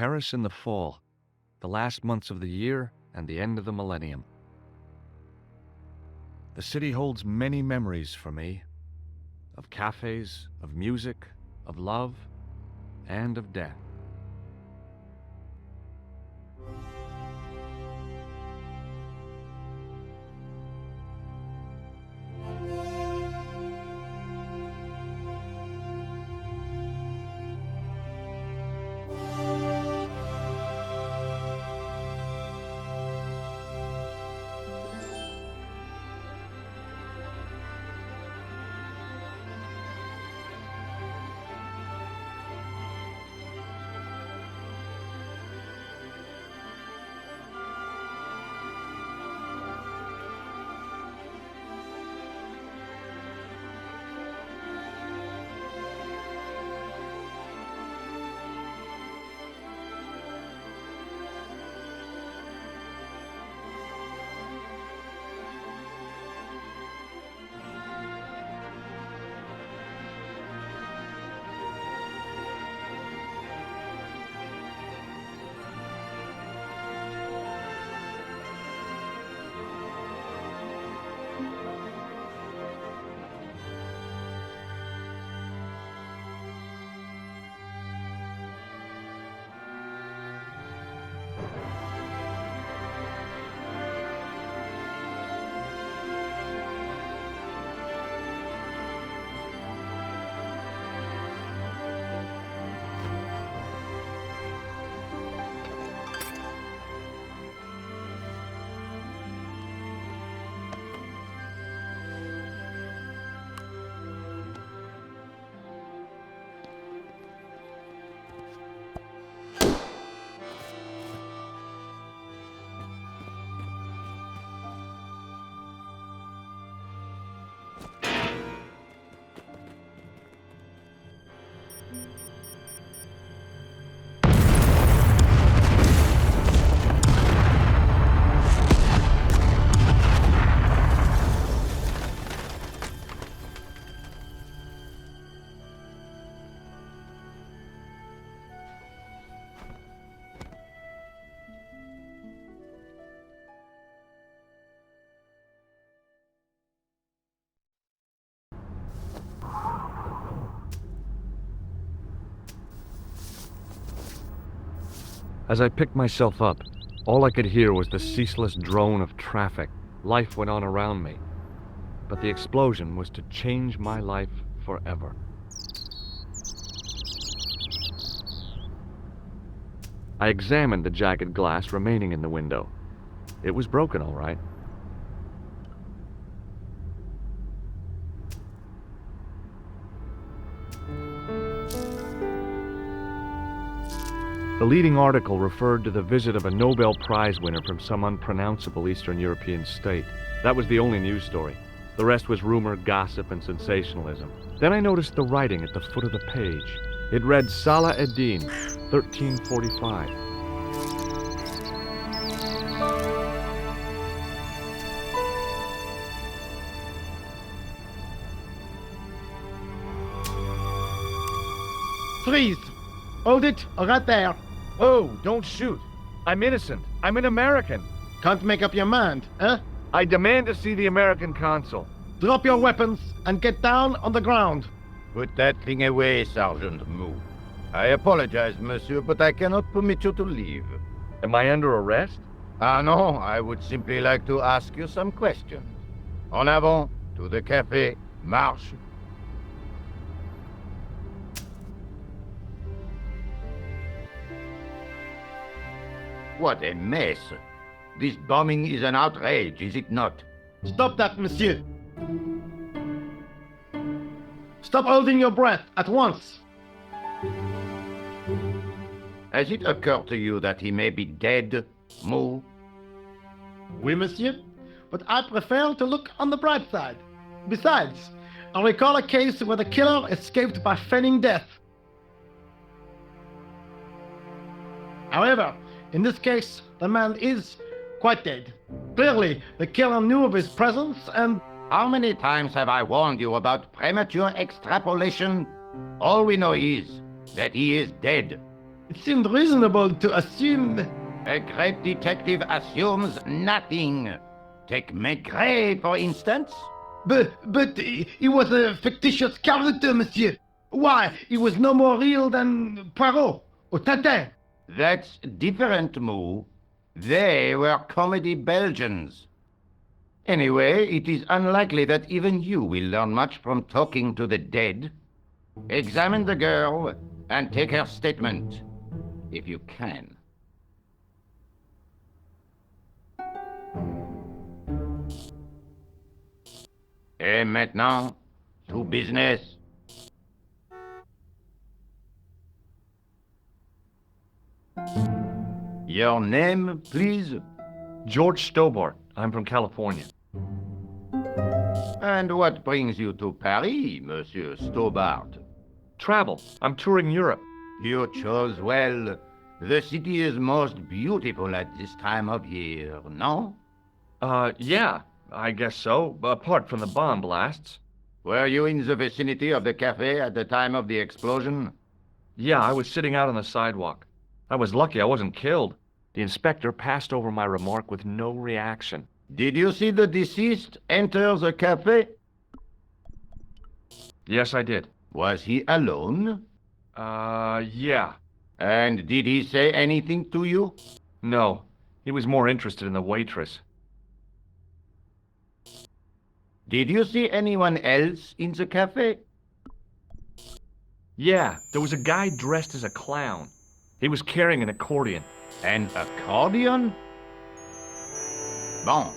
Paris in the fall, the last months of the year and the end of the millennium. The city holds many memories for me, of cafes, of music, of love, and of death. As I picked myself up, all I could hear was the ceaseless drone of traffic. Life went on around me. But the explosion was to change my life forever. I examined the jagged glass remaining in the window. It was broken, all right. The leading article referred to the visit of a Nobel Prize winner from some unpronounceable Eastern European state. That was the only news story. The rest was rumor, gossip, and sensationalism. Then I noticed the writing at the foot of the page. It read Salah ad-Din, 1345. Freeze! Hold it, right there. Oh, don't shoot. I'm innocent. I'm an American. Can't make up your mind, eh? I demand to see the American consul. Drop your weapons and get down on the ground. Put that thing away, Sergeant Mou. I apologize, monsieur, but I cannot permit you to leave. Am I under arrest? Ah, no, I would simply like to ask you some questions. En avant, to the café, marche. What a mess. This bombing is an outrage, is it not? Stop that, monsieur. Stop holding your breath at once. Has it occurred to you that he may be dead, Mou? Oui, monsieur. But I prefer to look on the bright side. Besides, I recall a case where the killer escaped by feigning death. However, in this case, the man is quite dead. Clearly, the killer knew of his presence and... How many times have I warned you about premature extrapolation? All we know is that he is dead. It seemed reasonable to assume. A great detective assumes nothing. Take Maigret, for instance. But he was a fictitious character, monsieur. Why, he was no more real than Poirot or Tintin. That's different, Moo. They were comedy Belgians. Anyway, it is unlikely that even you will learn much from talking to the dead. Examine the girl and take her statement, if you can. Et maintenant, to business. Your name, please? George Stobbart. I'm from California. And what brings you to Paris, Monsieur Stobbart? Travel. I'm touring Europe. You chose well. The city is most beautiful at this time of year, no? Yeah, I guess so, apart from the bomb blasts. Were you in the vicinity of the cafe at the time of the explosion? Yeah, I was sitting out on the sidewalk. I was lucky I wasn't killed. The inspector passed over my remark with no reaction. Did you see the deceased enter the cafe? Yes, I did. Was he alone? Yeah. And did he say anything to you? No, he was more interested in the waitress. Did you see anyone else in the cafe? Yeah, there was a guy dressed as a clown. He was carrying an accordion. An accordion? Bon,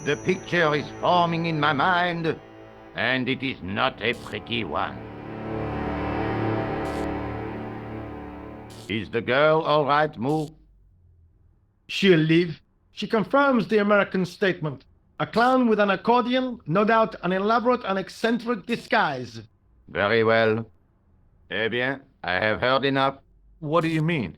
the picture is forming in my mind, and it is not a pretty one. Is the girl all right, Moo? She'll live. She confirms the American statement. A clown with an accordion, no doubt an elaborate and eccentric disguise. Very well. Eh bien, I have heard enough. What do you mean?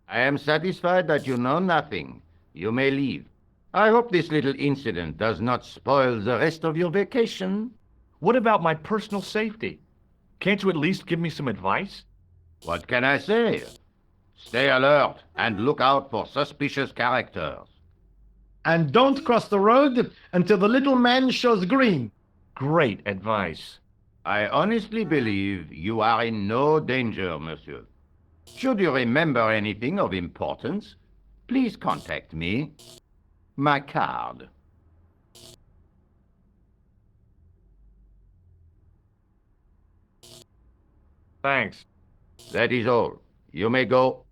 I am satisfied that you know nothing. You may leave. I hope this little incident does not spoil the rest of your vacation. What about my personal safety? Can't you at least give me some advice? What can I say? Stay alert and look out for suspicious characters. And don't cross the road until the little man shows green. Great advice. I honestly believe you are in no danger, monsieur. Should you remember anything of importance, please contact me. My card. Thanks. That is all. You may go.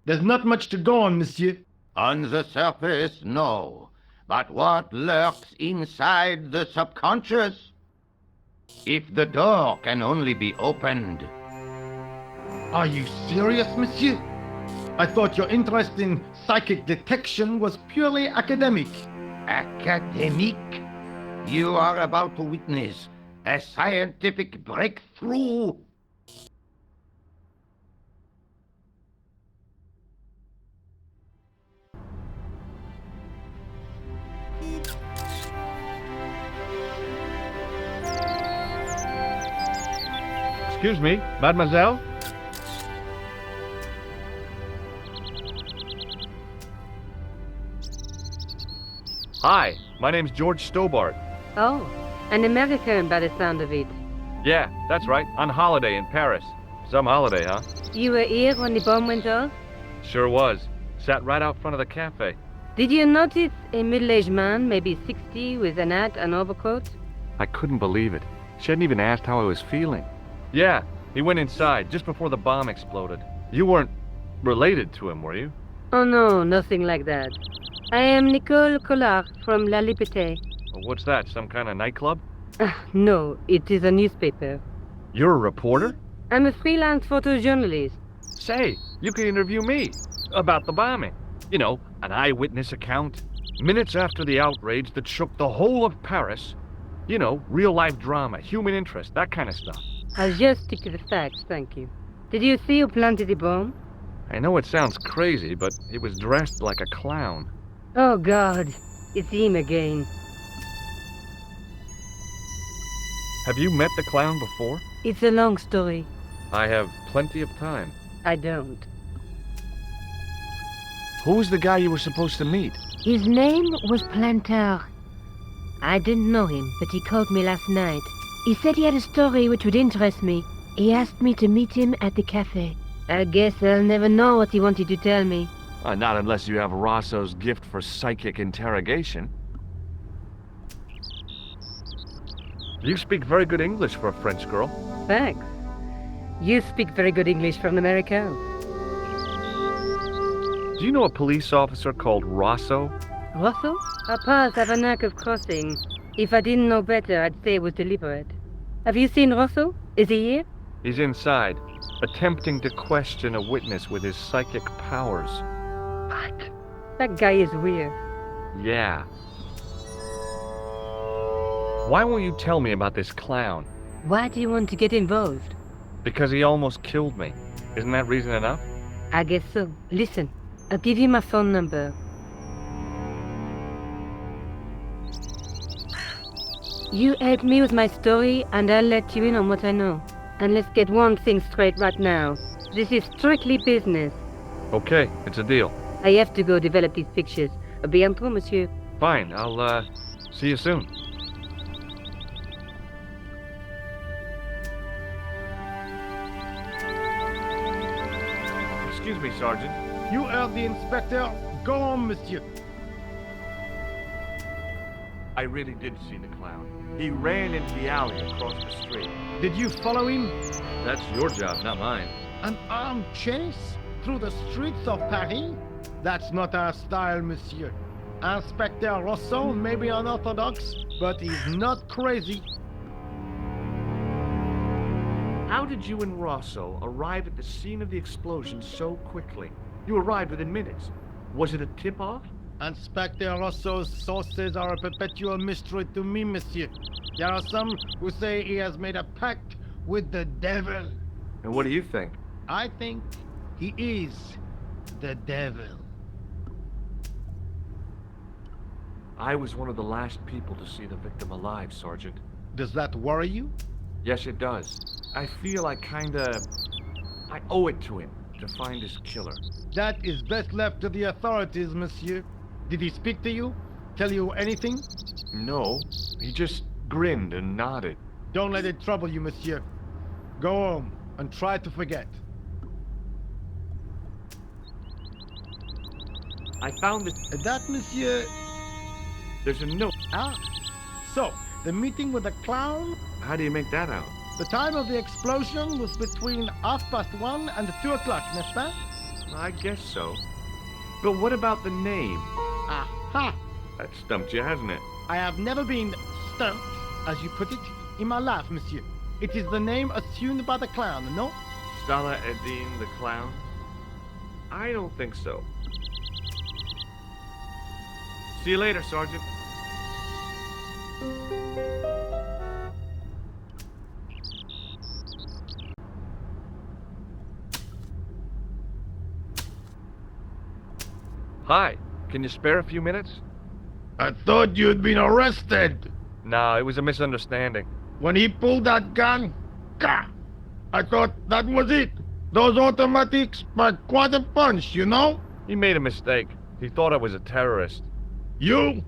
There's not much to go on, monsieur. On the surface, no. But what lurks inside the subconscious? If the door can only be opened. Are you serious, monsieur? I thought your interest in psychic detection was purely academic. Academic? You are about to witness a scientific breakthrough. Excuse me, mademoiselle? Hi, my name's George Stobbart. Oh, an American by the sound of it. Yeah, that's right, on holiday in Paris. Some holiday, huh? You were here when the bomb went off? Sure was. Sat right out front of the cafe. Did you notice a middle-aged man, maybe 60, with an hat and overcoat? I couldn't believe it. She hadn't even asked how I was feeling. Yeah, he went inside just before the bomb exploded. You weren't related to him, were you? Oh no, nothing like that. I am Nicole Collard from La Liberté. What's that, some kind of nightclub? No, it is a newspaper. You're a reporter? I'm a freelance photojournalist. Say, you could interview me about the bombing. You know, an eyewitness account. Minutes after the outrage that shook the whole of Paris. You know, real-life drama, human interest, that kind of stuff. I'll just stick to the facts, thank you. Did you see who planted the bomb? I know it sounds crazy, but he was dressed like a clown. Oh God, it's him again. Have you met the clown before? It's a long story. I have plenty of time. I don't. Who was the guy you were supposed to meet? His name was Planter. I didn't know him, but he called me last night. He said he had a story which would interest me. He asked me to meet him at the cafe. I guess I'll never know what he wanted to tell me. Not unless you have Rosso's gift for psychic interrogation. You speak very good English for a French girl. Thanks. You speak very good English from America. Do you know a police officer called Rosso? Rosso? Our paths have a knack of crossing. If I didn't know better, I'd say it was deliberate. Have you seen Rosso? Is he here? He's inside, attempting to question a witness with his psychic powers. What? That guy is weird. Yeah. Why won't you tell me about this clown? Why do you want to get involved? Because he almost killed me. Isn't that reason enough? I guess so. Listen, I'll give you my phone number. You help me with my story, and I'll let you in on what I know. And let's get one thing straight right now. This is strictly business. Okay, it's a deal. I have to go develop these pictures. À bientôt, monsieur. Fine, I'll, see you soon. Excuse me, Sergeant. You heard the inspector. Go on, monsieur. I really did see the clown. He ran into the alley across the street. Did you follow him? That's your job, not mine. An armed chase through the streets of Paris? That's not our style, monsieur. Inspector Rosso may be unorthodox, but he's not crazy. How did you and Rosso arrive at the scene of the explosion so quickly? You arrived within minutes. Was it a tip-off? Inspector Rosso's sources are a perpetual mystery to me, monsieur. There are some who say he has made a pact with the devil. And what do you think? I think he is the devil. I was one of the last people to see the victim alive, Sergeant. Does that worry you? Yes, it does. I feel I owe it to him to find his killer. That is best left to the authorities, monsieur. Did he speak to you? Tell you anything? No, he just grinned and nodded. Don't let it trouble you, monsieur. Go home and try to forget. I found it. That, monsieur... There's a note. Ah, so, the meeting with the clown? How do you make that out? The time of the explosion was between 1:30 and 2 o'clock, n'est-ce pas? I guess so. But what about the name? Aha! That stumped you, hasn't it? I have never been stumped, as you put it, in my life, monsieur. It is the name assumed by the clown, no? Salah Eddin the clown? I don't think so. See you later, Sergeant. Hi, can you spare a few minutes? I thought you'd been arrested. No, it was a misunderstanding. When he pulled that gun, gah, I thought that was it. Those automatics, but quite a punch, you know? He made a mistake. He thought I was a terrorist. You?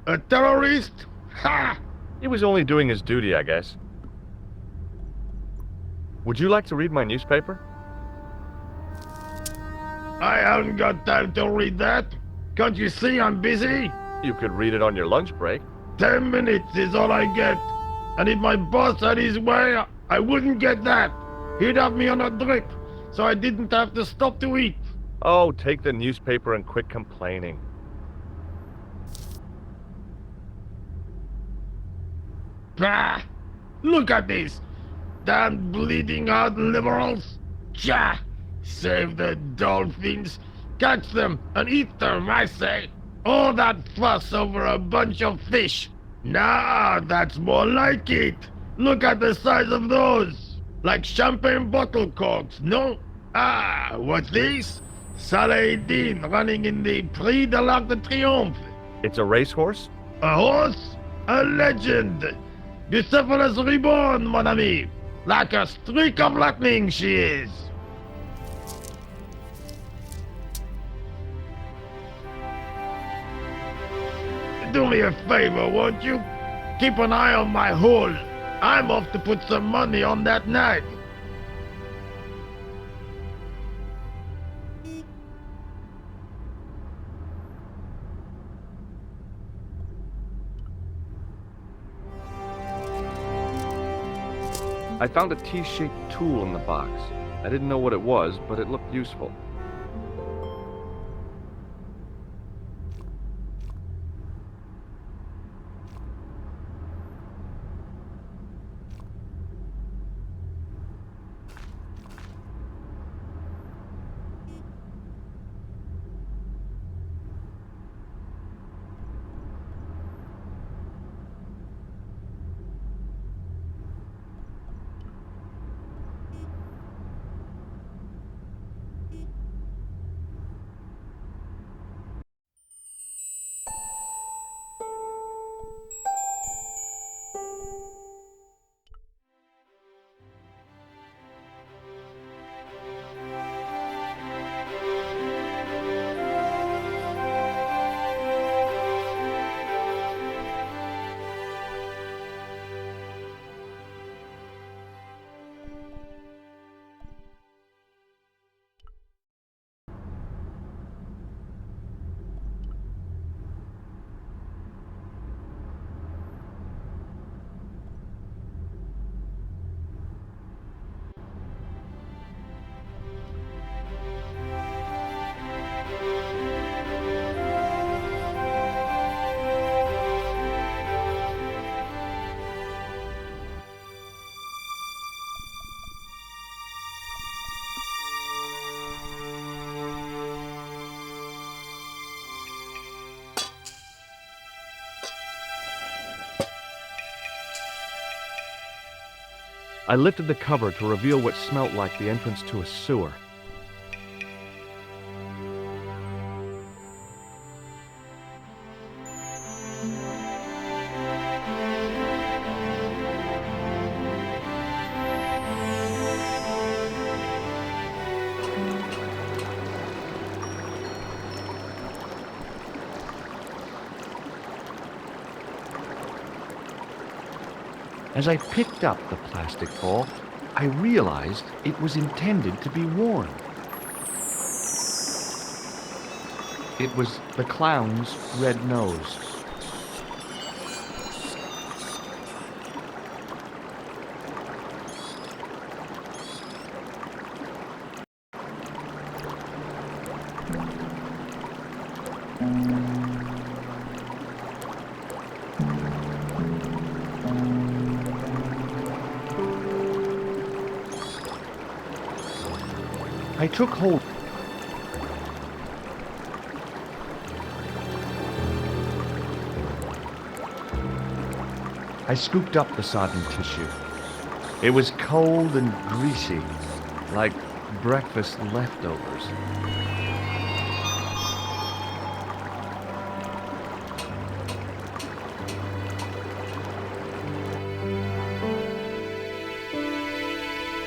A terrorist? Ha! He was only doing his duty, I guess. Would you like to read my newspaper? I haven't got time to read that. Can't you see I'm busy? You could read it on your lunch break. 10 minutes is all I get. And if my boss had his way, I wouldn't get that. He'd have me on a drip, so I didn't have to stop to eat. Oh, take the newspaper and quit complaining. Bah! Look at this! Damn bleeding heart liberals! Tja! Save the dolphins! Catch them and eat them, I say! All that fuss over a bunch of fish! Nah, that's more like it! Look at the size of those! Like champagne bottle corks, no? Ah, what's this? Salah-Eddin running in the Prix de l'Arc de Triomphe. It's a racehorse? A horse? A legend! Bucephalus reborn, mon ami! Like a streak of lightning she is. Do me a favor, won't you? Keep an eye on my hole. I'm off to put some money on that nag. I found a T-shaped tool in the box. I didn't know what it was, but it looked useful. I lifted the cover to reveal what smelt like the entrance to a sewer. As I picked up the plastic ball, I realized it was intended to be worn. It was the clown's red nose. I took hold. I scooped up the sodden tissue. It was cold and greasy, like breakfast leftovers.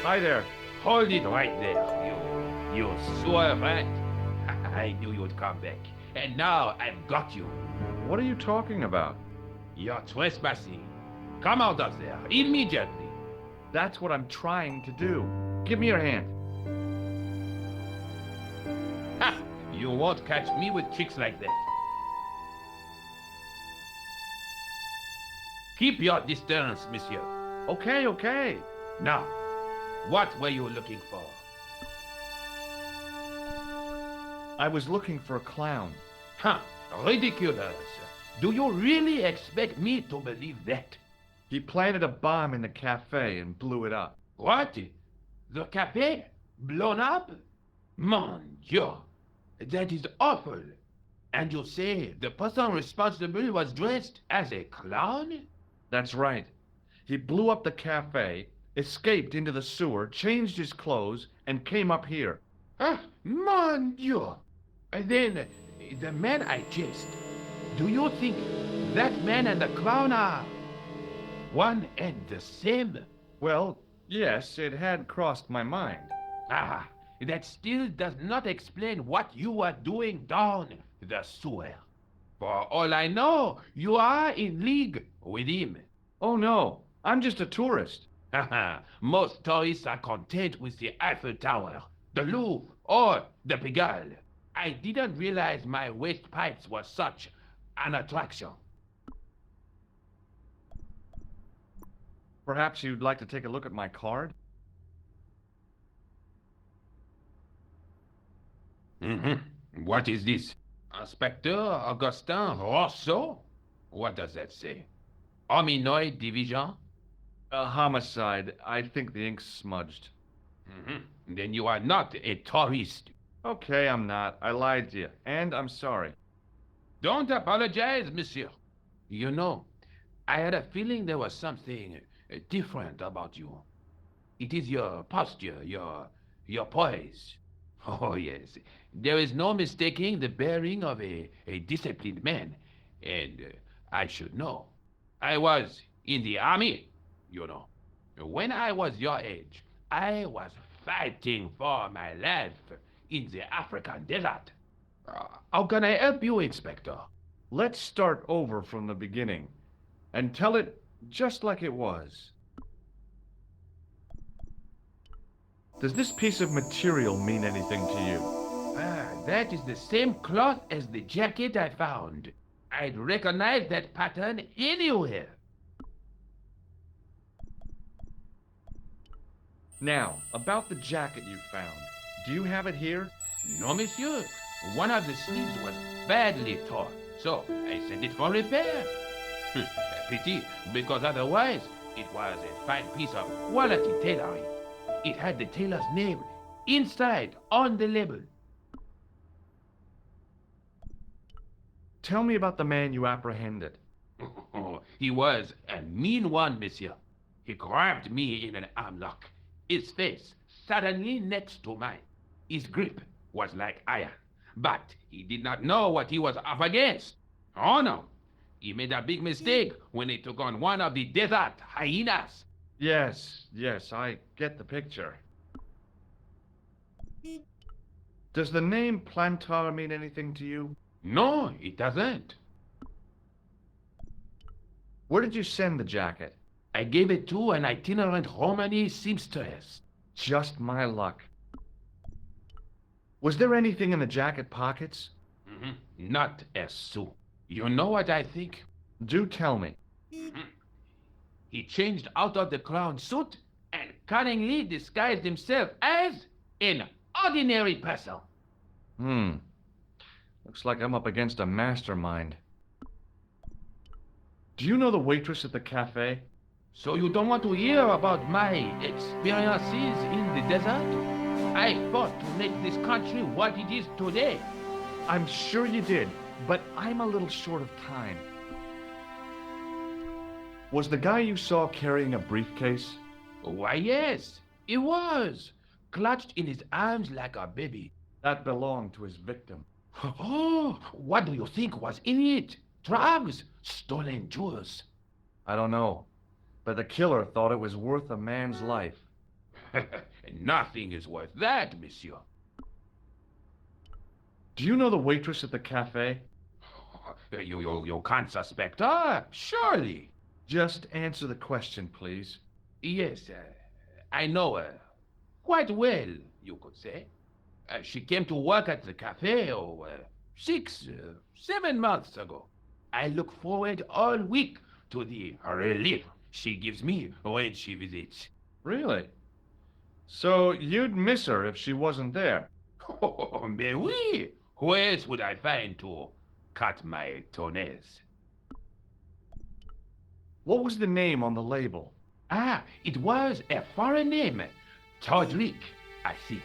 Hi there. Hold it right there, you sewer rat. I knew you'd come back. And now I've got you. What are you talking about? You're trespassing. Come out of there, immediately. That's what I'm trying to do. Give me your hand. Ha! You won't catch me with tricks like that. Keep your distance, monsieur. Okay, okay. Now, what were you looking for? I was looking for a clown. Huh, ridiculous. Do you really expect me to believe that? He planted a bomb in the cafe and blew it up. What? The cafe? Blown up? Mon Dieu, that is awful. And you say the person responsible was dressed as a clown? That's right. He blew up the cafe, escaped into the sewer, changed his clothes, and came up here. Ah, mon Dieu. Then, the man I chased, do you think that man and the clown are one and the same? Well, Yes, it had crossed my mind. Ah, that still does not explain what you were doing down the sewer. For all I know, you are in league with him. Oh no, I'm just a tourist. Haha, most tourists are content with the Eiffel Tower, the Louvre, or the Pigalle. I didn't realize my waste pipes were such an attraction. Perhaps you'd like to take a look at my card? What is this? Inspector Augustin Rousseau? What does that say? Hominoid Division? A homicide. I think the ink's smudged. Then you are not a tourist. Okay, I'm not. I lied to you, and I'm sorry. Don't apologize, monsieur. You know, I had a feeling there was something different about you. It is your posture, your poise. Oh, yes. There is no mistaking the bearing of a disciplined man. And I should know. I was in the army, you know. When I was your age, I was fighting for my life in the African desert. How can I help you, Inspector? Let's start over from the beginning and tell it just like it was. Does this piece of material mean anything to you? That is the same cloth as the jacket I found. I'd recognize that pattern anywhere. Now, about the jacket you found. Do you have it here? No, monsieur. One of the sleeves was badly torn, so I sent it for repair. Pity, because otherwise it was a fine piece of quality tailoring. It had the tailor's name inside on the label. Tell me about the man you apprehended. He was a mean one, monsieur. He grabbed me in an armlock, his face suddenly next to mine. His grip was like iron, but he did not know what he was up against. Oh no, he made a big mistake when he took on one of the desert hyenas. Yes, I get the picture. Does the name Plantar mean anything to you? No, it doesn't. Where did you send the jacket? I gave it to an itinerant Romani seamstress. Just my luck. Was there anything in the jacket pockets? Not a sou. You know what I think? Do tell me. He changed out of the clown suit and cunningly disguised himself as an ordinary person. Looks like I'm up against a mastermind. Do you know the waitress at the cafe? So you don't want to hear about my experiences in the desert? I fought to make this country what it is today. I'm sure you did, but I'm a little short of time. Was the guy you saw carrying a briefcase? Why, yes, he was. Clutched in his arms like a baby. That belonged to his victim. Oh, what do you think was in it? Drugs? Stolen jewels? I don't know, but the killer thought it was worth a man's life. Nothing is worth that, monsieur. Do you know the waitress at the cafe? You can't suspect her, surely. Just answer the question, please. Yes, I know her. Quite well, you could say. She came to work at the cafe, 6, 7 months ago. I look forward all week to the relief she gives me when she visits. Really? So you'd miss her if she wasn't there? Oh, mais oui! Who else would I find to cut my toenails? What was the name on the label? It was a foreign name. Todlik, I think.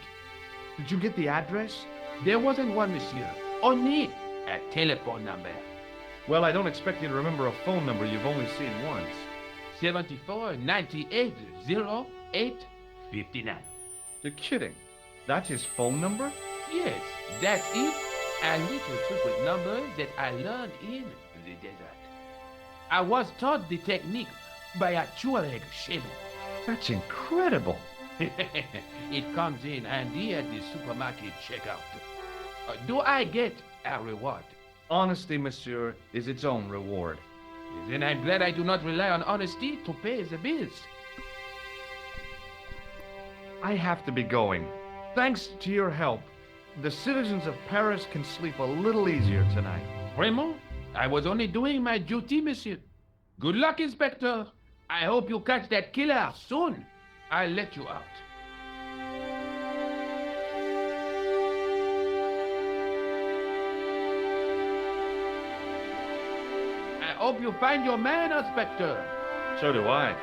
Did you get the address? There wasn't one, monsieur. Only a telephone number. Well, I don't expect you to remember a phone number you've only seen once. 74 98 08 59. You're kidding. That's his phone number? Yes, that's it. A little secret number that I learned in the desert. I was taught the technique by a Tuareg shaman. That's incredible. It comes in handy at the supermarket checkout. Do I get a reward? Honesty, monsieur, is its own reward. Then I'm glad I do not rely on honesty to pay the bills. I have to be going. Thanks to your help, the citizens of Paris can sleep a little easier tonight. Raymond, I was only doing my duty, monsieur. Good luck, Inspector. I hope you catch that killer soon. I'll let you out. I hope you find your man, Inspector. So do I.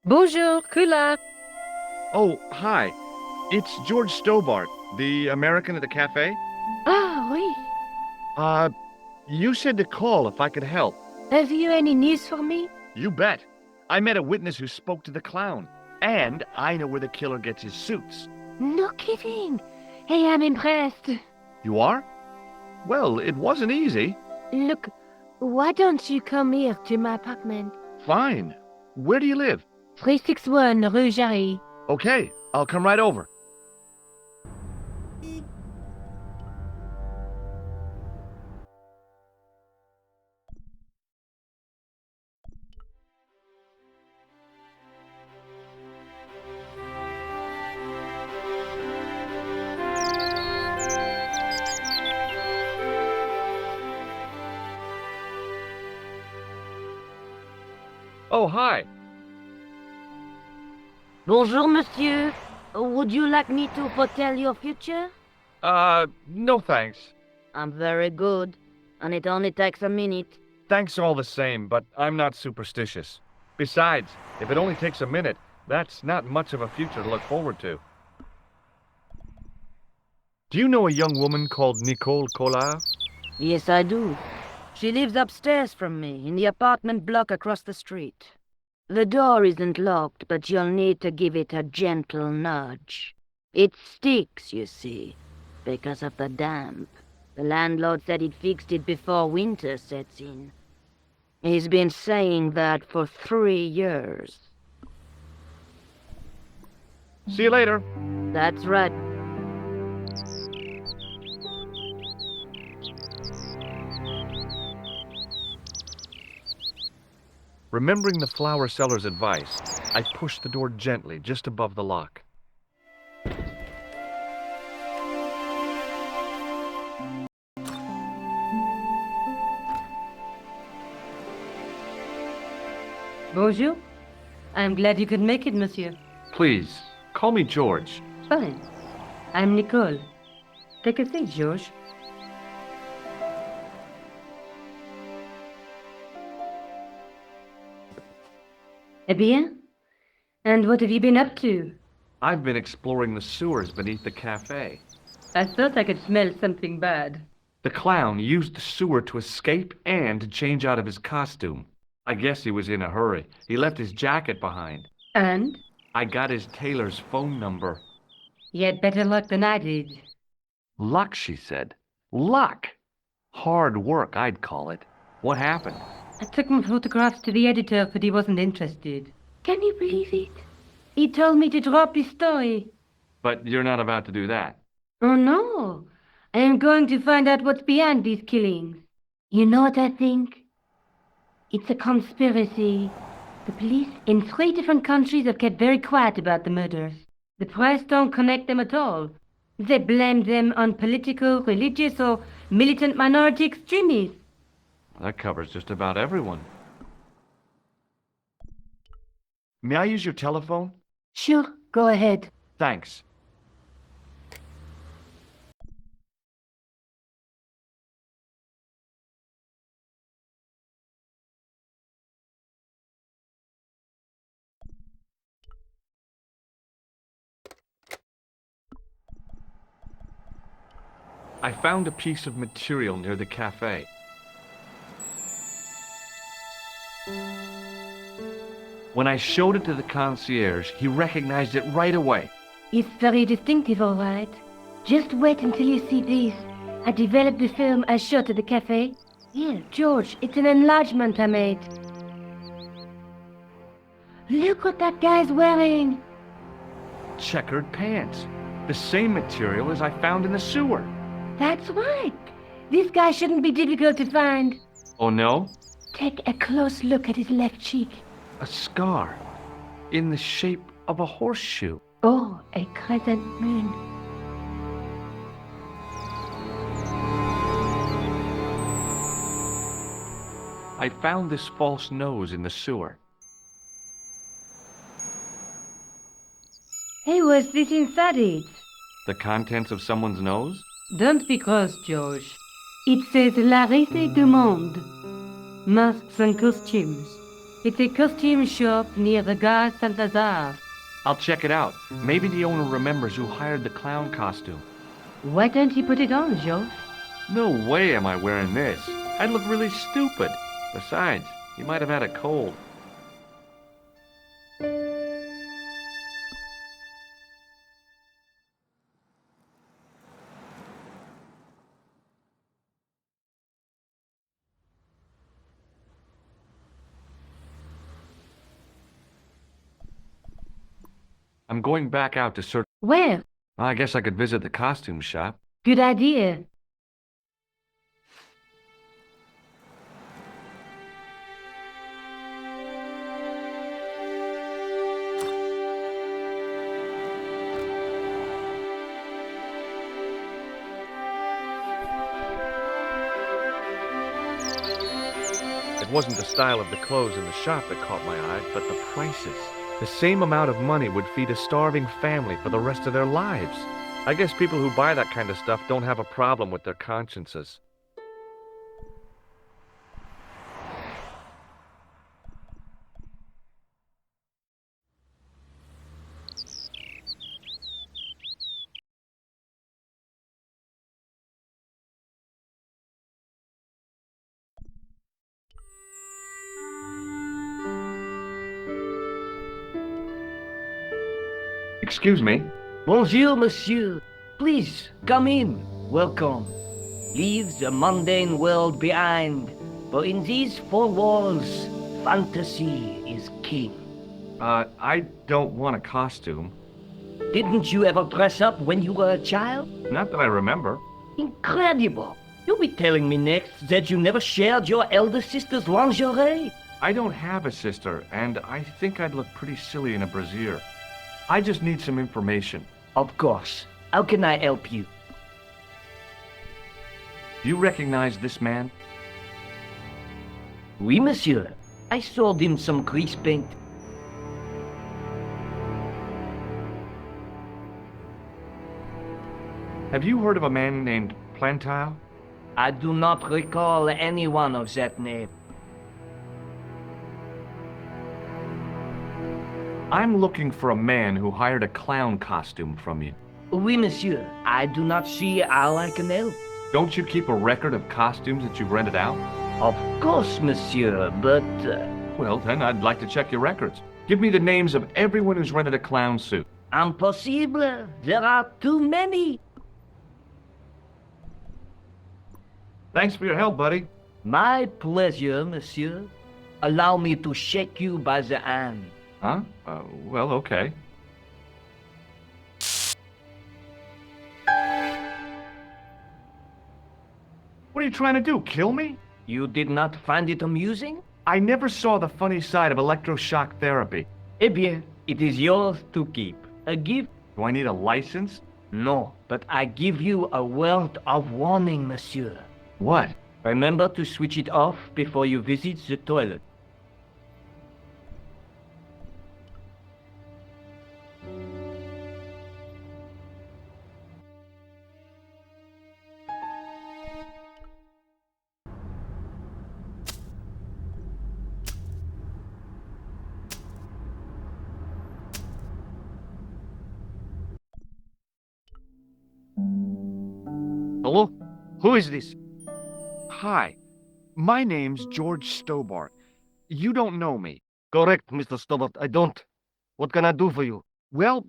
Bonjour, Kula. Oh, hi. It's George Stobbart, the American at the cafe. Ah, oui. You said to call if I could help. Have you any news for me? You bet. I met a witness who spoke to the clown. And I know where the killer gets his suits. No kidding. Hey, I'm impressed. You are? Well, it wasn't easy. Look, why don't you come here to my apartment? Fine. Where do you live? 361 Rue Jarry. Okay, I'll come right over. Oh, hi. Bonjour, monsieur. Would you like me to foretell your future? No thanks. I'm very good, and it only takes a minute. Thanks all the same, but I'm not superstitious. Besides, if it only takes a minute, that's not much of a future to look forward to. Do you know a young woman called Nicole Collard? Yes, I do. She lives upstairs from me, in the apartment block across the street. The door isn't locked, but you'll need to give it a gentle nudge. It sticks, you see, because of the damp. The landlord said he'd fixed it before winter sets in. He's been saying that for 3 years. See you later. That's right. Remembering the flower seller's advice, I pushed the door gently just above the lock. Bonjour. I'm glad you could make it, monsieur. Please, call me George. Fine. I'm Nicole. Take a seat, George. Eh bien? And what have you been up to? I've been exploring the sewers beneath the cafe. I thought I could smell something bad. The clown used the sewer to escape and to change out of his costume. I guess he was in a hurry. He left his jacket behind. And? I got his tailor's phone number. You had better luck than I did. Luck, she said. Luck! Hard work, I'd call it. What happened? I took my photographs to the editor, but he wasn't interested. Can you believe it? He told me to drop his story. But you're not about to do that. Oh no! I am going to find out what's behind these killings. You know what I think? It's a conspiracy. The police in 3 different countries have kept very quiet about the murders. The press don't connect them at all. They blame them on political, religious, or militant minority extremists. That covers just about everyone. May I use your telephone? Sure, go ahead. Thanks. I found a piece of material near the cafe. When I showed it to the concierge, he recognized it right away. It's very distinctive, all right. Just wait until you see this. I developed the film I shot at the cafe. Here, George, it's an enlargement I made. Look what that guy's wearing. Checkered pants. The same material as I found in the sewer. That's right. This guy shouldn't be difficult to find. Oh no? Take a close look at his left cheek. A scar. In the shape of a horseshoe. Oh, a crescent moon. I found this false nose in the sewer. Hey, what's this inside it? The contents of someone's nose? Don't be cross, George. It says La Risée du Monde. Masks and costumes. It's a costume shop near the Gare Saint-Lazare. I'll check it out. Maybe the owner remembers who hired the clown costume. Why don't you put it on, George? No way am I wearing this. I'd look really stupid. Besides, he might have had a cold. I'm going back out to search. Where? I guess I could visit the costume shop. Good idea. It wasn't the style of the clothes in the shop that caught my eye, but the prices. The same amount of money would feed a starving family for the rest of their lives. I guess people who buy that kind of stuff don't have a problem with their consciences. Excuse me. Bonjour, monsieur. Please, come in. Welcome. Leave the mundane world behind, for in these four walls, fantasy is king. I don't want a costume. Didn't you ever dress up when you were a child? Not that I remember. Incredible. You'll be telling me next that you never shared your elder sister's lingerie. I don't have a sister, and I think I'd look pretty silly in a brassiere. I just need some information. Of course. How can I help you? Do you recognize this man? Oui, monsieur. I sold him some grease paint. Have you heard of a man named Plantile? I do not recall anyone of that name. I'm looking for a man who hired a clown costume from you. Oui, monsieur. I do not see how I can help. Don't you keep a record of costumes that you've rented out? Of course, monsieur, but... Well, then I'd like to check your records. Give me the names of everyone who's rented a clown suit. Impossible. There are too many. Thanks for your help, buddy. My pleasure, monsieur. Allow me to shake you by the hand. Huh? Well, okay. What are you trying to do, kill me? You did not find it amusing? I never saw the funny side of electroshock therapy. Eh bien, it is yours to keep. A gift? Do I need a license? No, but I give you a word of warning, monsieur. What? Remember to switch it off before you visit the toilet. Hello? Who is this? Hi. My name's George Stobbart. You don't know me. Correct, Mr. Stobbart, I don't. What can I do for you? Well,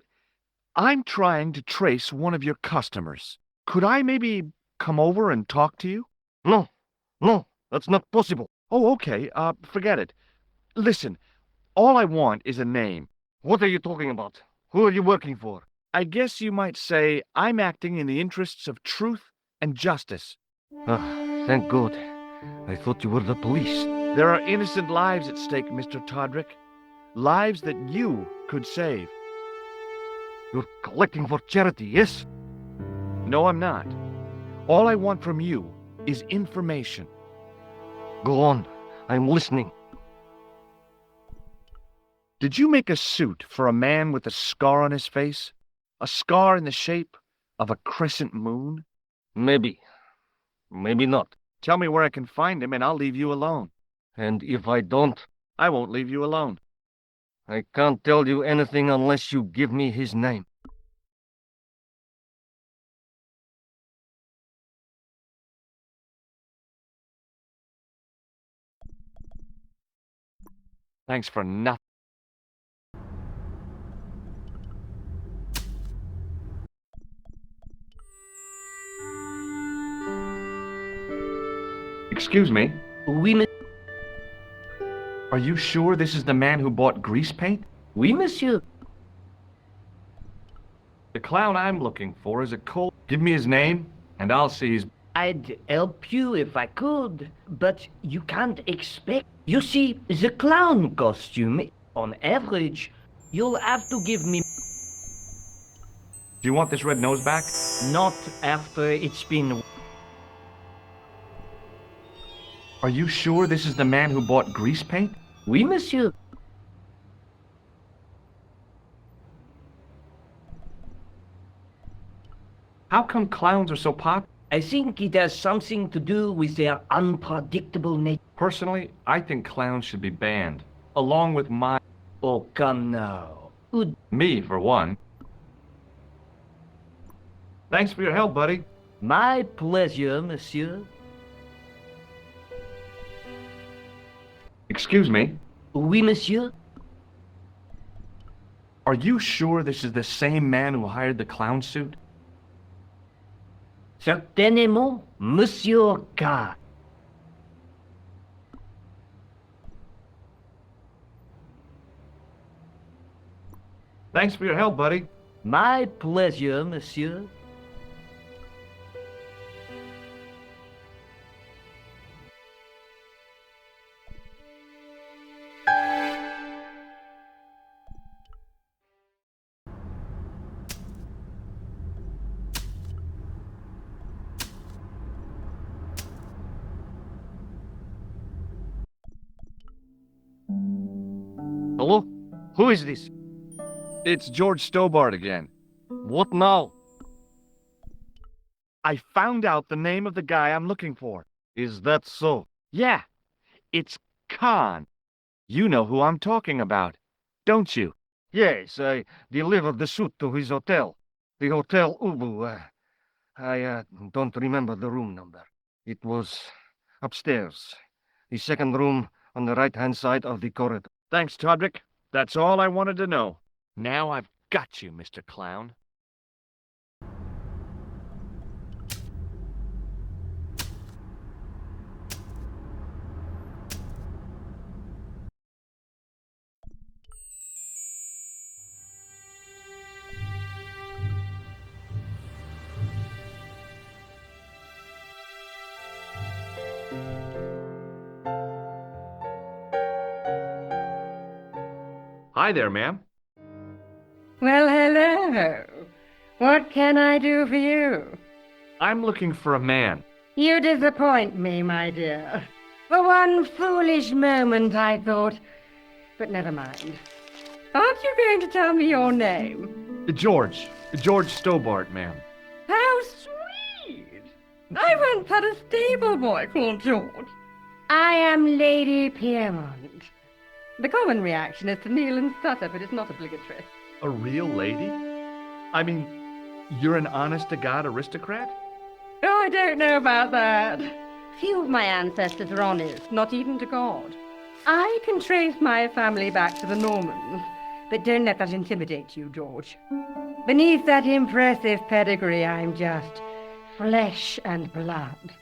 I'm trying to trace one of your customers. Could I maybe come over and talk to you? No, no, that's not possible. Oh, okay. Forget it. Listen, all I want is a name. What are you talking about? Who are you working for? I guess you might say I'm acting in the interests of truth and justice. Ah, thank God. I thought you were the police. There are innocent lives at stake, Mr. Todrick. Lives that you could save. You're collecting for charity, yes? No, I'm not. All I want from you is information. Go on, I'm listening. Did you make a suit for a man with a scar on his face? A scar in the shape of a crescent moon? Maybe. Maybe not. Tell me where I can find him and I'll leave you alone. And if I don't, I won't leave you alone. I can't tell you anything unless you give me his name. Thanks for nothing. Excuse me. Oui, Are you sure this is the man who bought grease paint? oui, monsieur. The clown I'm looking for is a cold. Give me his name, and I'll see his. I'd help you if I could, but you can't expect. You see, the clown costume, on average, you'll have to give me. Do you want this red nose back? Not after it's been. Are you sure this is the man who bought grease paint? Oui, monsieur. How come clowns are so popular? I think it has something to do with their unpredictable nature. Personally, I think clowns should be banned, along with Oh, come now. Would me, for one. Thanks for your help, buddy. my pleasure, monsieur. Excuse me. Oui, monsieur. Are you sure this is the same man who hired the clown suit? Certainement, monsieur K. Thanks for your help, buddy. My pleasure, monsieur. Hello? Who is this? It's George Stobbart again. What now? I found out the name of the guy I'm looking for. Is that so? Yeah, it's Khan. You know who I'm talking about, don't you? Yes, I delivered the suit to his hotel. The Hotel Ubu. I don't remember the room number. It was upstairs. The second room on the right-hand side of the corridor. Thanks, Todrick. That's all I wanted to know. Now I've got you, Mr. Clown. Hi there, ma'am. Well, hello. What can I do for you? I'm looking for a man. You disappoint me, my dear. For one foolish moment, I thought. But never mind. Aren't you going to tell me your name? George Stobbart, ma'am. How sweet! I once had a stable boy called George. I am Lady Piermont. The common reaction is to kneel and stutter, but it's not obligatory. A real lady? I mean, you're an honest-to-God aristocrat? Oh, I don't know about that. Few of my ancestors are honest, not even to God. I can trace my family back to the Normans, but don't let that intimidate you, George. Beneath that impressive pedigree, I'm just flesh and blood.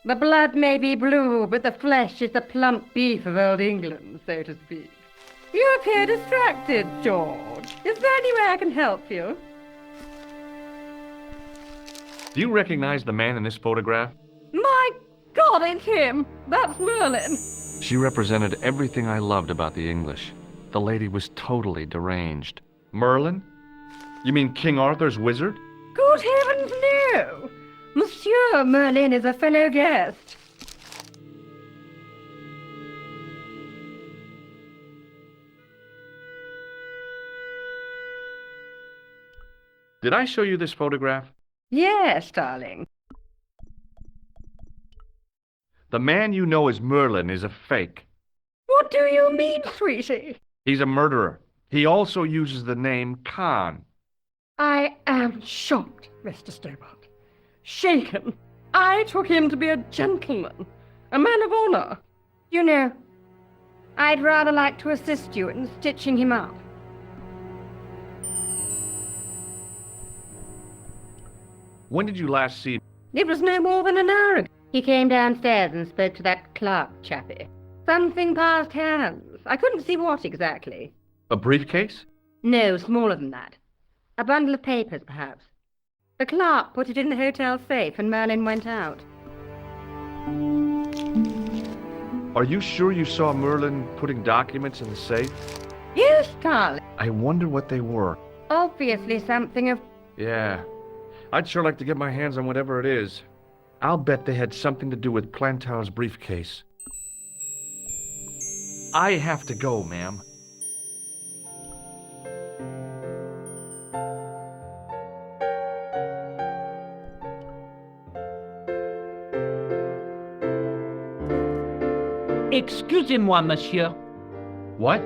The blood may be blue, but the flesh is the plump beef of old England, so to speak. You appear distracted, George. Is there any way I can help you? Do you recognize the man in this photograph? My God, it's him! That's Merlin! She represented everything I loved about the English. The lady was totally deranged. Merlin? You mean King Arthur's wizard? Good heavens, no! Monsieur Merlin is a fellow guest. Did I show you this photograph? Yes, darling. The man you know as Merlin is a fake. What do you mean, sweetie? He's a murderer. He also uses the name Khan. I am shocked, Mr. Stobbart. Shaken. I took him to be a gentleman, a man of honor. You know, I'd rather like to assist you in stitching him up. When did you last see him? It was no more than an hour ago. He came downstairs and spoke to that clerk chappie. Something passed hands. I couldn't see what exactly. A briefcase? No, smaller than that. A bundle of papers, perhaps. The clerk put it in the hotel safe and Merlin went out. Are you sure you saw Merlin putting documents in the safe? Yes, darling. I wonder what they were. Obviously something of... Yeah. I'd sure like to get my hands on whatever it is. I'll bet they had something to do with Plantar's briefcase. I have to go, ma'am. Excusez-moi, monsieur. What?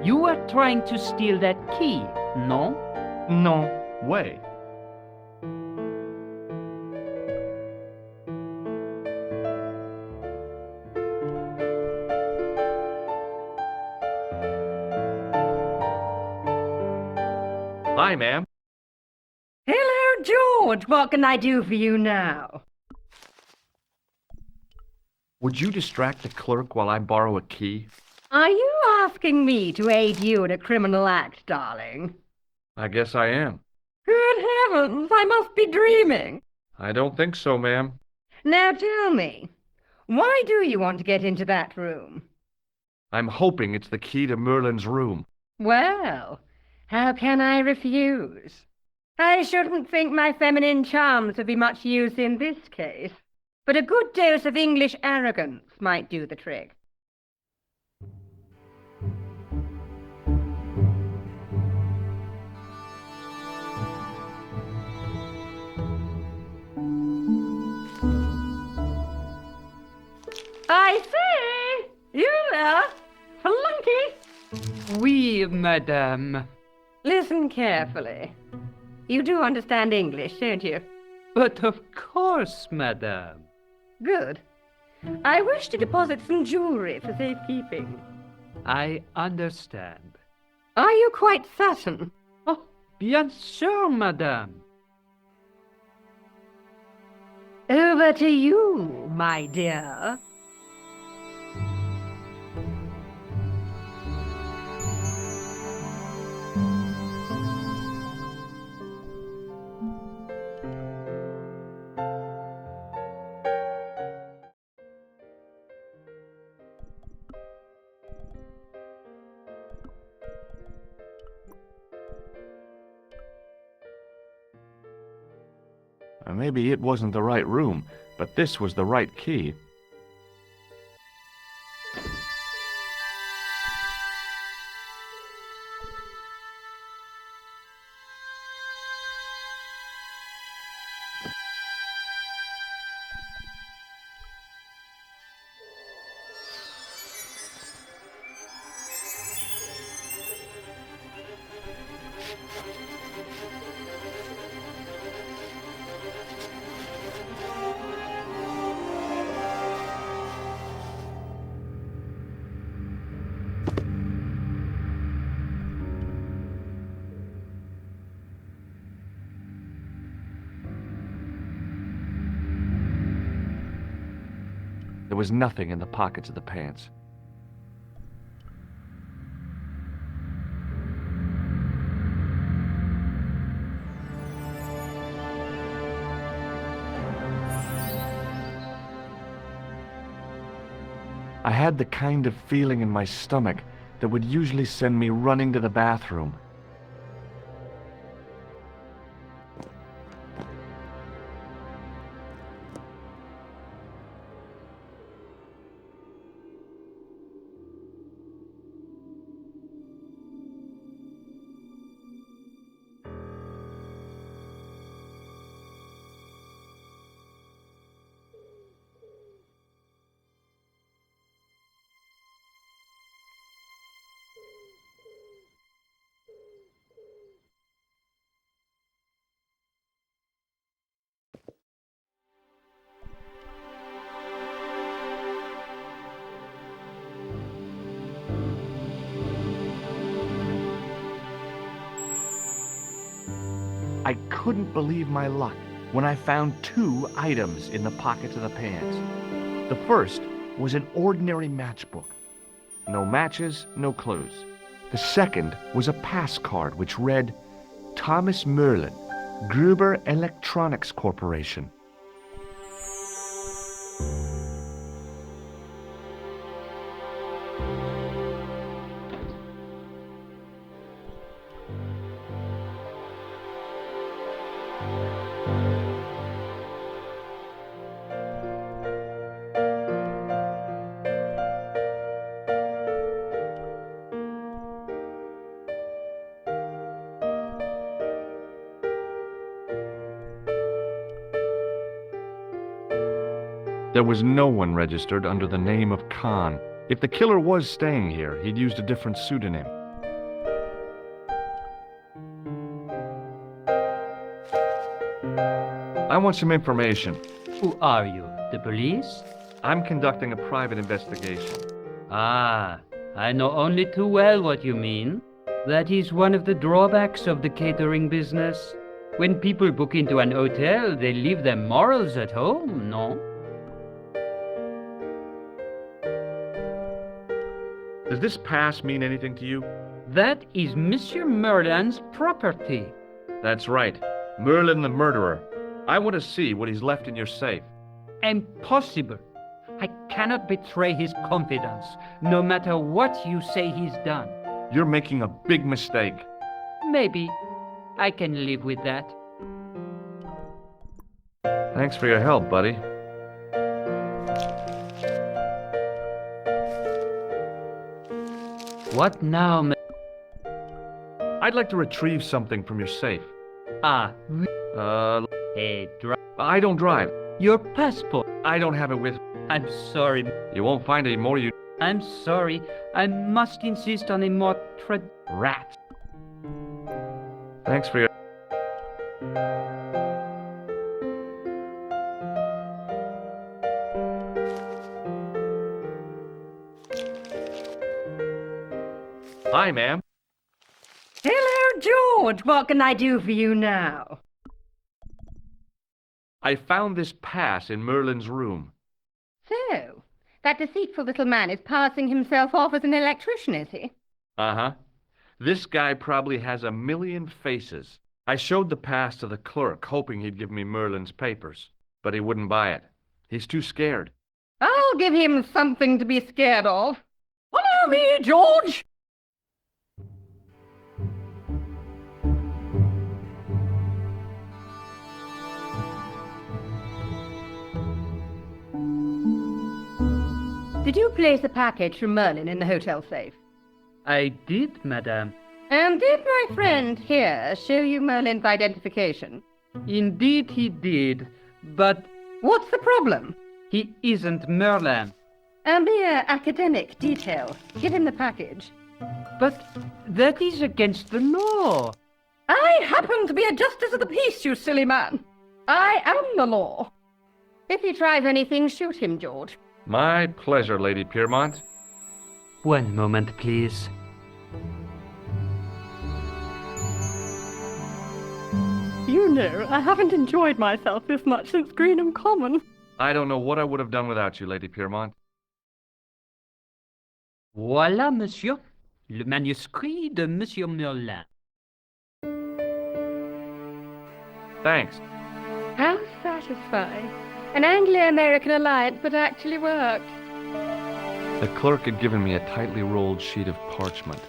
You were trying to steal that key, no? No way. Hi, ma'am. Hello, George. What can I do for you now? Would you distract the clerk while I borrow a key? Are you asking me to aid you in a criminal act, darling? I guess I am. Good heavens, I must be dreaming. I don't think so, ma'am. Now tell me, why do you want to get into that room? I'm hoping it's the key to Merlin's room. Well, how can I refuse? I shouldn't think my feminine charms would be much use in this case, but a good dose of English arrogance might do the trick. I say! You there? Flunky! Oui, madame. Listen carefully. You do understand English, don't you? But of course, madame. Good. I wish to deposit some jewelry for safekeeping. I understand. Are you quite certain? Oh, bien sûr, madame. Over to you, my dear. Maybe it wasn't the right room, but this was the right key. was nothing in the pockets of the pants. I had the kind of feeling in my stomach that would usually send me running to the bathroom. I couldn't believe my luck when I found 2 items in the pockets of the pants. The first was an ordinary matchbook. No matches, no clues. The second was a pass card which read, Thomas Merlin, Gruber Electronics Corporation. There was no one registered under the name of Khan. If the killer was staying here, he'd used a different pseudonym. I want some information. Who are you? The police? I'm conducting a private investigation. Ah, I know only too well what you mean. That is one of the drawbacks of the catering business. When people book into an hotel, they leave their morals at home, no? Does this pass mean anything to you? That is Monsieur Merlin's property. That's right. Merlin the murderer. I want to see what he's left in your safe. Impossible. I cannot betray his confidence, no matter what you say he's done. You're making a big mistake. Maybe. I can live with that. Thanks for your help, buddy. What now, I'd like to retrieve something from your safe. Ah, Hey, I don't drive. your passport. I don't have it with me. I'm sorry. You won't find any more you... I'm sorry. I must insist on a more rat. Thanks for your... Hi, ma'am. Hello, George. What can I do for you now? I found this pass in Merlin's room. So, that deceitful little man is passing himself off as an electrician, is he? Uh-huh. This guy probably has a million faces. I showed the pass to the clerk, hoping he'd give me Merlin's papers, but he wouldn't buy it. He's too scared. I'll give him something to be scared of. Follow me, George! Did you place a package from Merlin in the hotel safe? I did, madame. And did my friend here show you Merlin's identification? Indeed he did, but What's the problem? he isn't Merlin. A mere academic detail. Give him the package. But that is against the law. I happen to be a justice of the peace, you silly man. I am the law. If he tries anything, shoot him, George. My pleasure, Lady Piermont. One moment, please. You know, I haven't enjoyed myself this much since Greenham Common. I don't know what I would have done without you, Lady Piermont. Voilà, monsieur. Le manuscrit de Monsieur Merlin. Thanks. How satisfying. An Anglo-American alliance that actually worked. The clerk had given me a tightly rolled sheet of parchment.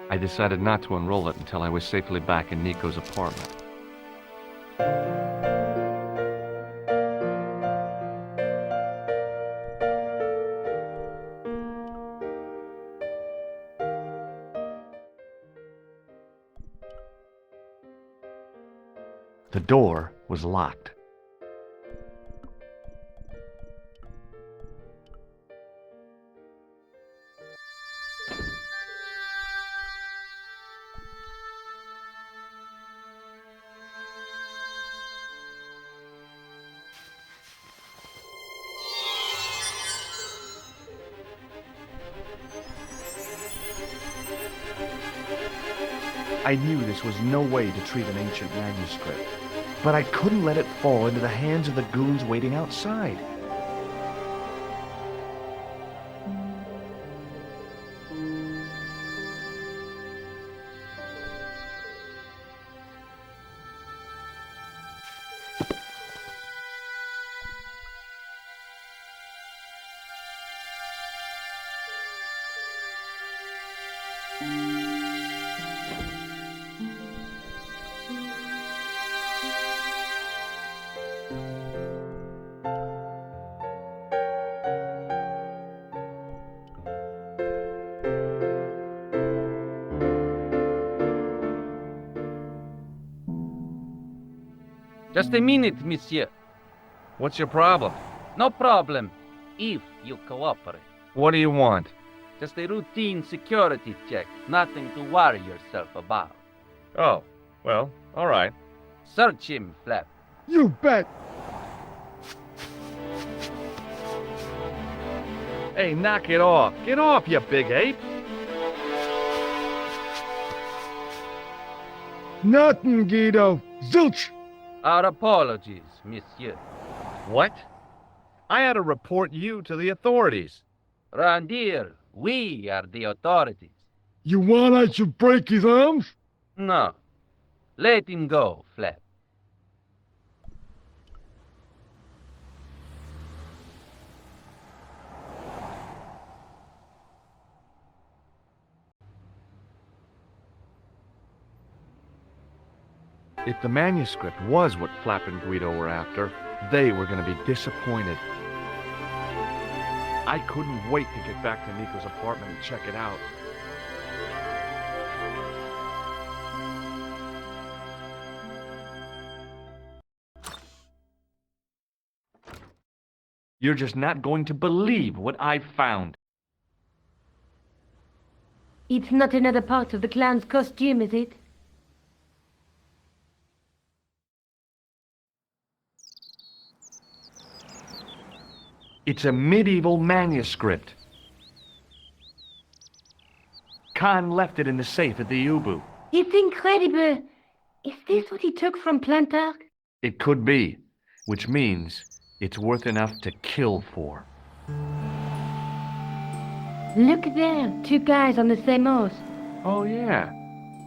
I decided not to unroll it until I was safely back in Nico's apartment. The door was locked. I knew this was no way to treat an ancient manuscript, but I couldn't let it fall into the hands of the goons waiting outside. Just a minute, monsieur. What's your problem? No problem, if you cooperate. What do you want? Just a routine security check, nothing to worry yourself about. Oh, well, all right. Search him, Flap. You bet. Hey, knock it off. Get off, you big ape. Nothing, Guido. Zilch. Our apologies, monsieur. What? I had to report you to the authorities. Round here, we are the authorities. You want I should break his arms? No. Let him go, Flap. If the manuscript was what Flap and Guido were after, they were going to be disappointed. I couldn't wait to get back to Nico's apartment and check it out. You're just not going to believe what I found. It's not another part of the clown's costume, is it? It's a medieval manuscript. Khan left it in the safe at the U-boot. It's incredible. Is this what he took from Plantark? It could be, which means it's worth enough to kill for. Look there, two guys on the same horse. Oh, yeah.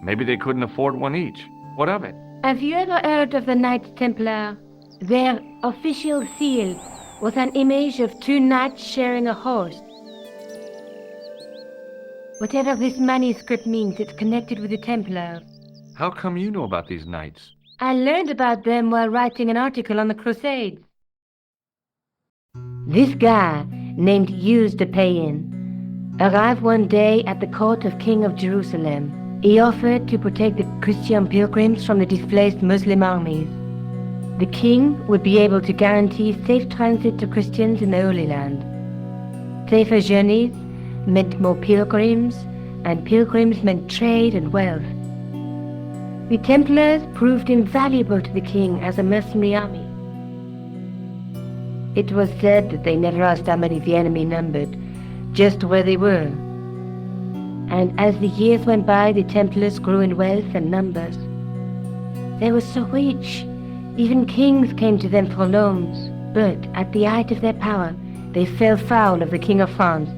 Maybe they couldn't afford one each. What of it? Have you ever heard of the Knights Templar? Their official seal was an image of two knights sharing a horse. Whatever this manuscript means, it's connected with the Templars. How come you know about these knights? I learned about them while writing an article on the Crusades. This guy, named Hughes de Payen, arrived one day at the court of King of Jerusalem. He offered to protect the Christian pilgrims from the displaced Muslim armies. The king would be able to guarantee safe transit to Christians in the Holy Land. Safer journeys meant more pilgrims, and pilgrims meant trade and wealth. The Templars proved invaluable to the king as a mercenary army. It was said that they never asked how many the enemy numbered, just where they were. And as the years went by, the Templars grew in wealth and numbers. They were so rich, even kings came to them for loans. But at the height of their power, they fell foul of the King of France.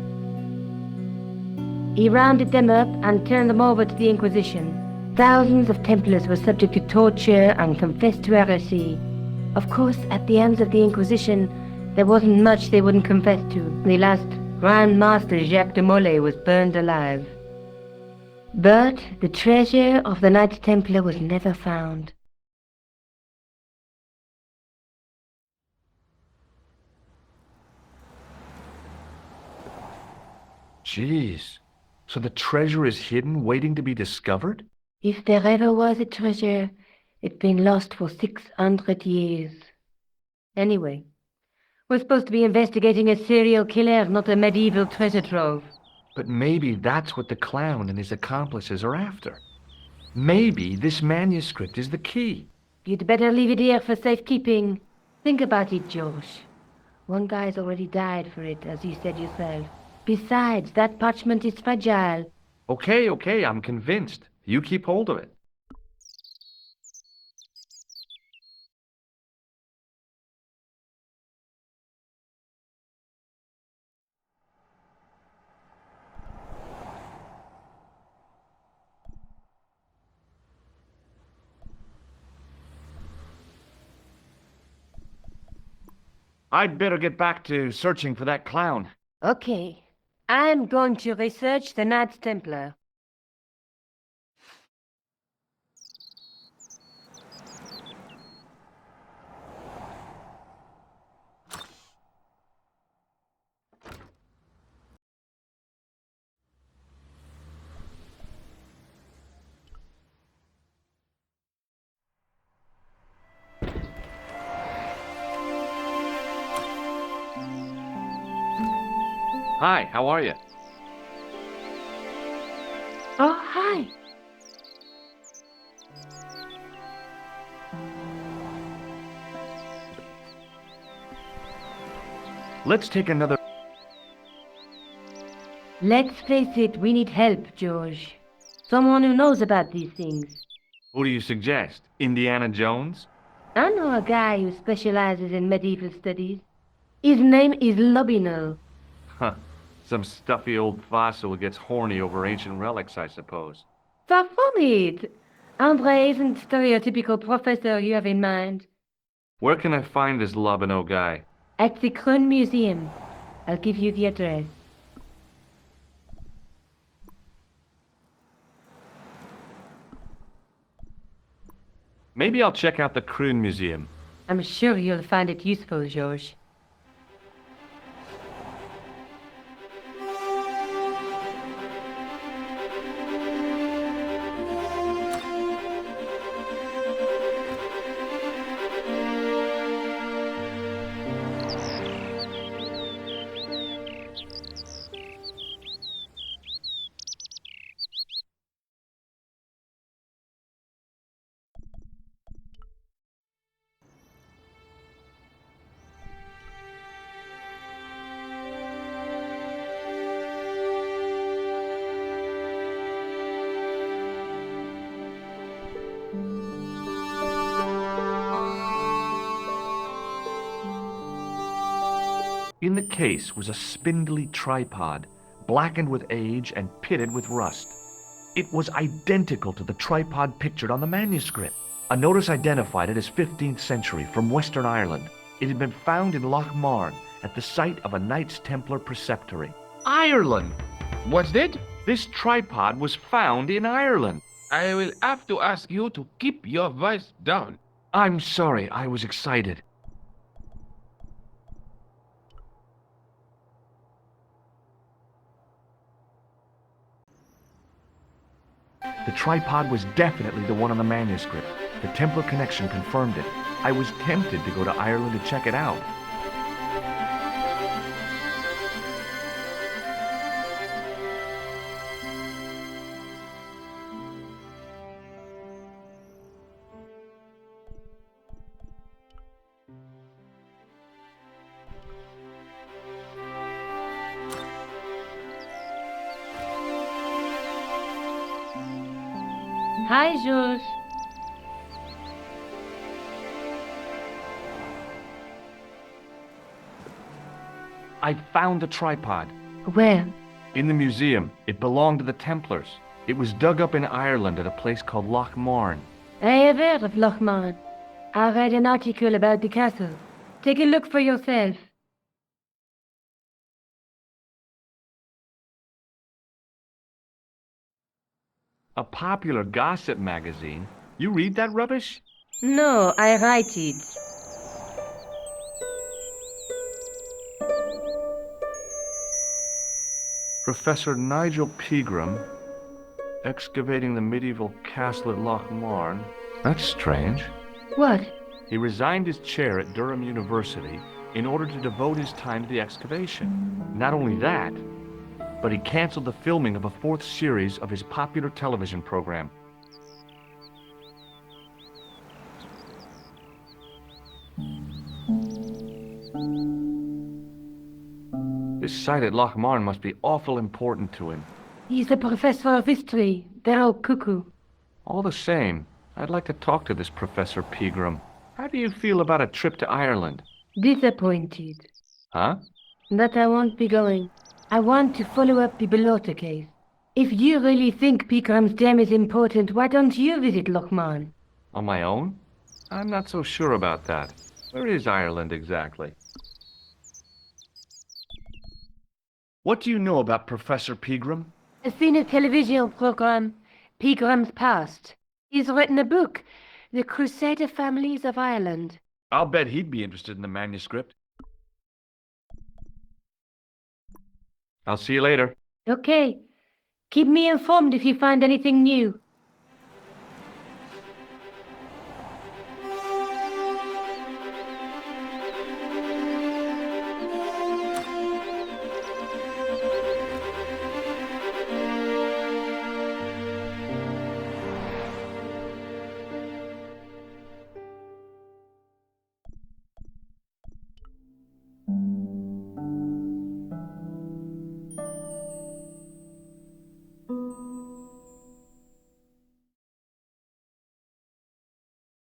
He rounded them up and turned them over to the Inquisition. Thousands of Templars were subject to torture and confessed to heresy. Of course, at the hands of the Inquisition, there wasn't much they wouldn't confess to. The last Grand Master Jacques de Molay was burned alive. But the treasure of the Knights Templar was never found. Jeez. So the treasure is hidden, waiting to be discovered? If there ever was a treasure, it's been lost for 600 years. Anyway, we're supposed to be investigating a serial killer, not a medieval treasure trove. But maybe that's what the clown and his accomplices are after. Maybe this manuscript is the key. You'd better leave it here for safekeeping. Think about it, George. One guy's already died for it, as you said yourself. Besides, that parchment is fragile. Okay, I'm convinced. You keep hold of it. I'd better get back to searching for that clown. Okay. I'm going to research the Knights Templar. Hi, how are you? Oh, hi. Let's take another... Let's face it, we need help, George. Someone who knows about these things. Who do you suggest? Indiana Jones? I know a guy who specializes in medieval studies. His name is Lobino. Huh. Some stuffy old fossil who gets horny over ancient relics, I suppose. Far from it. Andre isn't the stereotypical professor you have in mind. Where can I find this Lobino guy? At the Kroon Museum. I'll give you the address. Maybe I'll check out the Kroon Museum. I'm sure you'll find it useful, George. In the case was a spindly tripod, blackened with age and pitted with rust. It was identical to the tripod pictured on the manuscript. A notice identified it as 15th century from Western Ireland. It had been found in Loch Marne at the site of a Knights Templar preceptory. Ireland! What's that? This tripod was found in Ireland. I will have to ask you to keep your voice down. I'm sorry, I was excited. The tripod was definitely the one on the manuscript. The Templar connection confirmed it. I was tempted to go to Ireland to check it out. Hi, George. I found the tripod. Where? In the museum. It belonged to the Templars. It was dug up in Ireland at a place called Loch Marn. I have heard of Loch Marn. I read an article about the castle. Take a look for yourself. A popular gossip magazine? You read that rubbish? No, I write it. Professor Nigel Pegram, excavating the medieval castle at Loch Marn. That's strange. What? He resigned his chair at Durham University in order to devote his time to the excavation. Not only that, but he canceled the filming of a 4th series of his popular television program. This site at Loch Marn must be awful important to him. He's a professor of history. They're all cuckoo. All the same, I'd like to talk to this Professor Pegram. How do you feel about a trip to Ireland? Disappointed. Huh? That I won't be going. I want to follow up the Bellotta case. If you really think Pegram's dam is important, why don't you visit Loch Marn? On my own? I'm not so sure about that. Where is Ireland exactly? What do you know about Professor Pegram? I've seen a television program, Pegram's Past. He's written a book, The Crusader Families of Ireland. I'll bet he'd be interested in the manuscript. I'll see you later. Okay. Keep me informed if you find anything new.